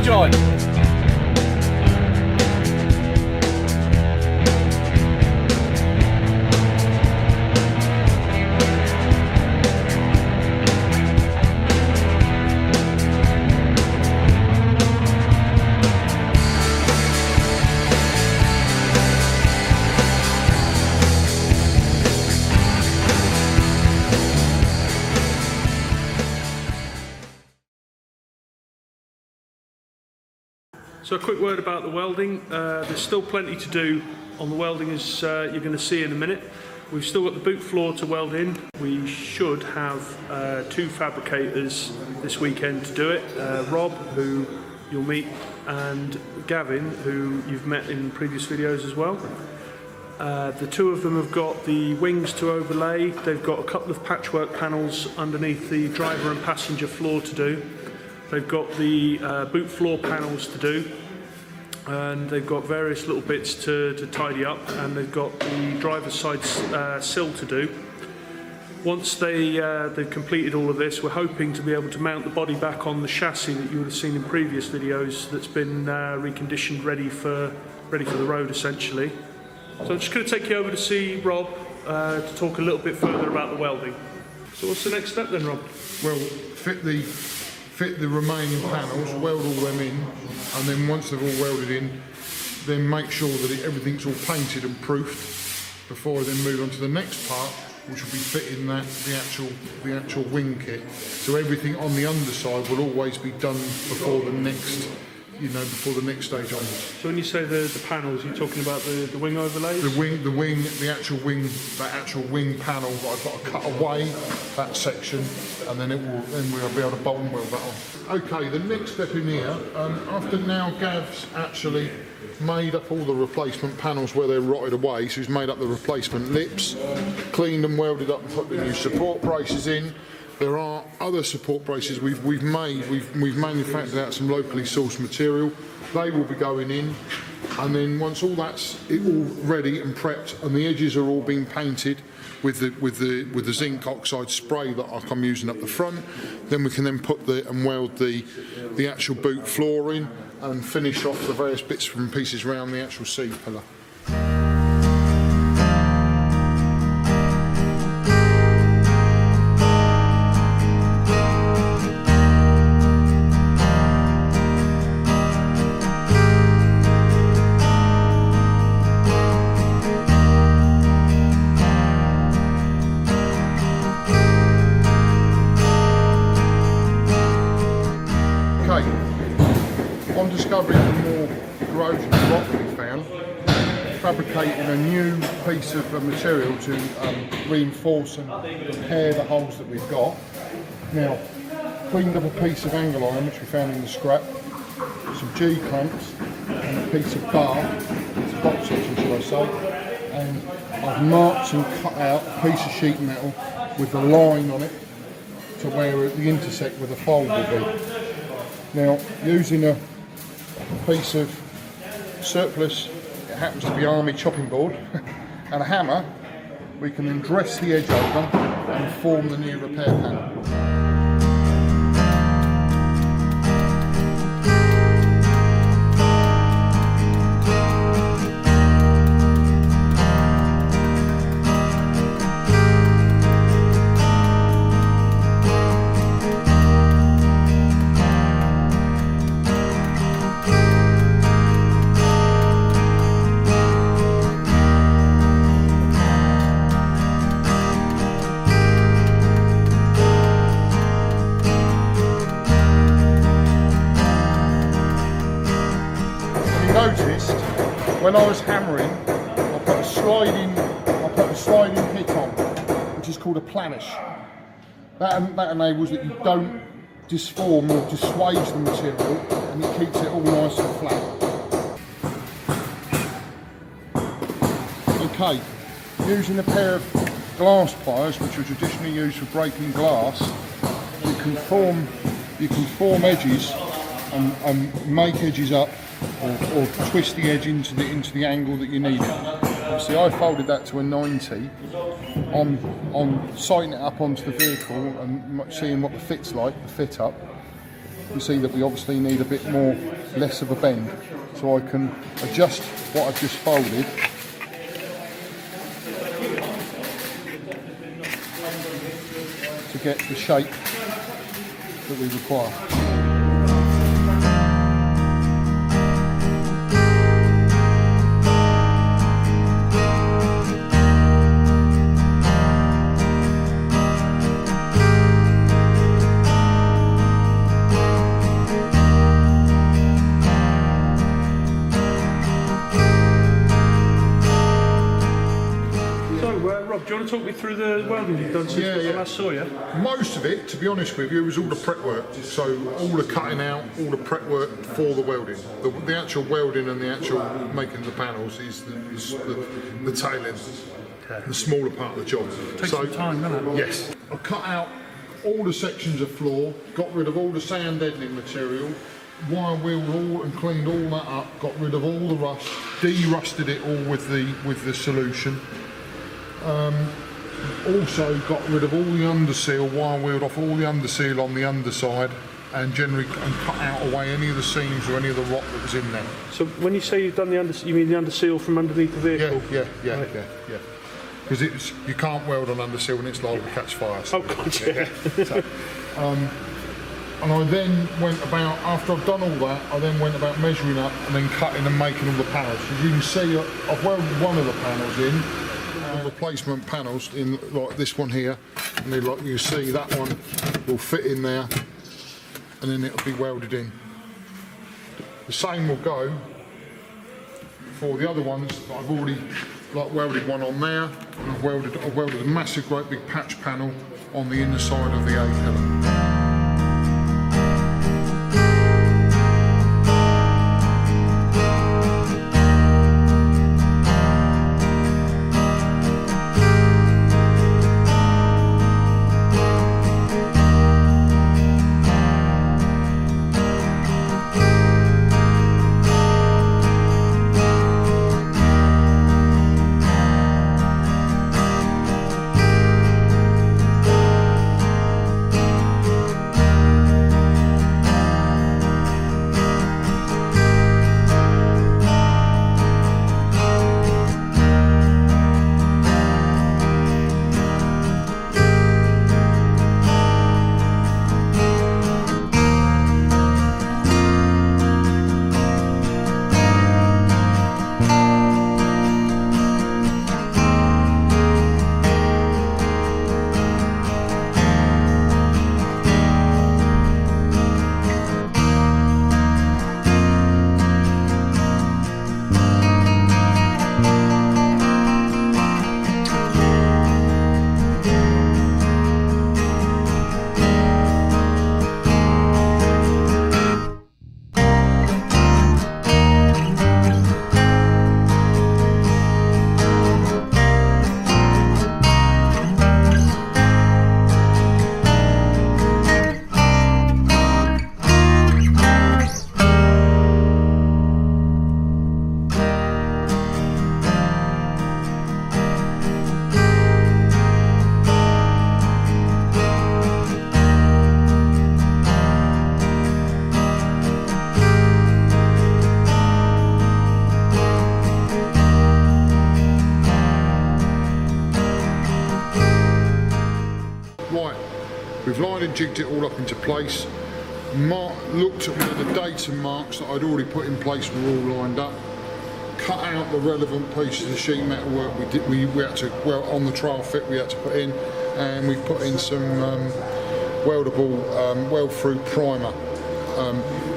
Enjoy. So a quick word about the welding. There's still plenty to do on the welding, as you're going to see in a minute. We've still got the boot floor to weld in. We should have 2 fabricators this weekend to do it. Rob, who you'll meet, and Gavin, who you've met in previous videos as well. The 2 of them have got the wings to overlay. They've got a couple of patchwork panels underneath the driver and passenger floor to do. They've got the boot floor panels to do, and they've got various little bits to tidy up, and they've got the driver's side sill to do. Once they've completed all of this, we're hoping to be able to mount the body back on the chassis that you would have seen in previous videos, that's been reconditioned, ready for the road essentially. So I'm just going to take you over to see Rob to talk a little bit further about the welding. So what's the next step then, Rob? Well, fit the remaining panels, weld all them in, and then once they're all welded in, then make sure that everything's all painted and proofed before I then move on to the next part, which will be fitting the actual wing kit. So everything on the underside will always be done before the next, before the next stage onwards. So when you say the panels, you're talking about the wing overlays? The actual wing panel that I've got to cut away, that section, and then we'll be able to bolt and weld that on. Okay, the next step in here, after now Gav's actually made up all the replacement panels where they're rotted away, so he's made up the replacement lips, cleaned and welded up and put the new support braces in. There are other support braces we've manufactured out some locally sourced material. They will be going in, and then once all that's all ready and prepped, and the edges are all being painted with the zinc oxide spray that I'm using up the front, then we can then put and weld the actual boot floor in and finish off the various bits and pieces around the actual C-pillar. On discovering the more corrosion rot that we found, fabricating a new piece of material to reinforce and repair the holes that we've got. Now, cleaned up a piece of angle iron which we found in the scrap, some G-clamps and a piece of bar, it's a box section should I say, and I've marked and cut out a piece of sheet metal with the line on it to where the intersect where the fold will be. Now, using a piece of surplus, it happens to be army chopping board, and a hammer, we can then dress the edge over and form the new repair panel. Noticed when I was hammering, I put a sliding hit on, which is called a planish. That enables that you don't disform or dissuade the material, and it keeps it all nice and flat. Okay, using a pair of glass pliers, which are traditionally used for breaking glass, you can form edges and make edges up, or twist the edge into the angle that you need it. Obviously, I folded that to a 90 on sighting it up onto the vehicle and seeing what the fit's like, the fit up. you see that we obviously need a bit more, less of a bend. So I can adjust what I've just folded to get the shape that we require. Rob, do you want to talk me through the welding you've done since I last saw you? Most of it, to be honest with you, was all the prep work. So all the cutting out, all the prep work for the welding. The actual welding and the actual making of the panels is the tail end, the smaller part of the job. Takes some time, doesn't it? Yes. I cut out all the sections of floor, got rid of all the sand deadening material, wire wheeled all and cleaned all that up, got rid of all the rust, de-rusted it all with the solution. Also got rid of all the underseal, wire wheeled off all the underseal on the underside, and cut out away any of the seams or any of the rot that was in there. So when you say you've done the you mean the underseal from underneath the vehicle? Yeah. Because you can't weld on underseal and it's liable to catch fire. So, oh God, yeah. So, and I then went about, after I've done all that, I then went about measuring up and then cutting and making all the panels. As you can see, I've welded one of the panels in. Replacement panels in like this one here, and then like you see that one will fit in there and then it'll be welded in. The same will go for the other ones that I've already welded one on there, and I've welded a massive great big patch panel on the inner side of the A-pillar. We've lined and jigged it all up into place. Looked at where the dates and marks that I'd already put in place were all lined up. Cut out the relevant pieces of sheet metal work we had to, well, on the trial fit we had to put in, and we put in some weldable weld-through primer.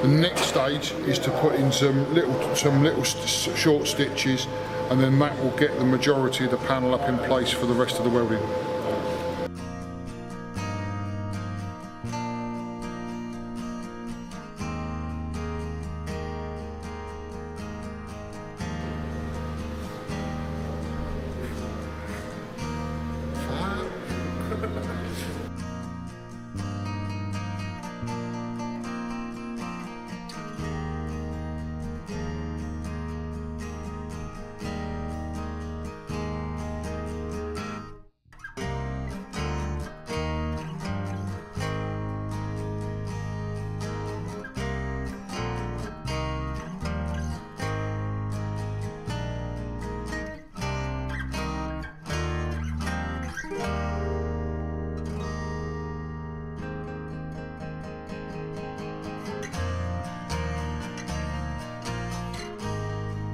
The next stage is to put in some little short stitches, and then that will get the majority of the panel up in place for the rest of the welding.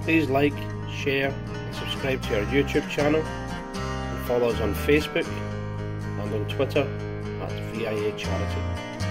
Please like, share and subscribe to our YouTube channel, and follow us on Facebook and on Twitter at VIA Charity.